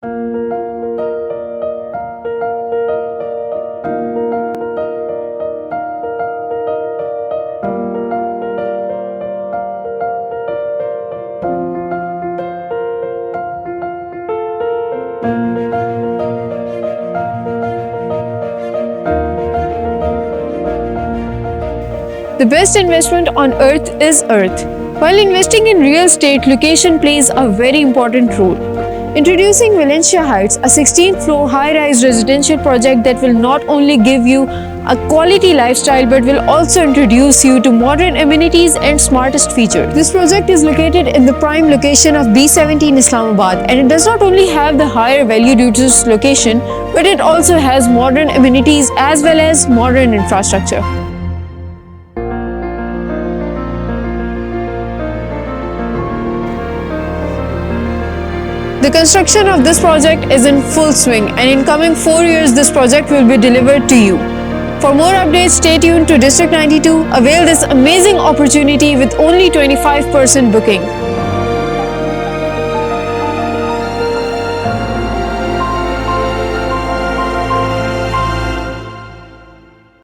The best investment on earth is earth. While investing in real estate, location plays a very important role. Introducing Valencia Heights, a 16th-floor high-rise residential project that will not only give you a quality lifestyle but will also introduce you to modern amenities and smartest features. This project is located in the prime location of B17 Islamabad, and it does not only have the higher value due to its location, but it also has modern amenities as well as modern infrastructure. The construction of this project is in full swing, and in coming 4 years this project will be delivered to you. For more updates, stay tuned to District 92. Avail this amazing opportunity with only 25% booking.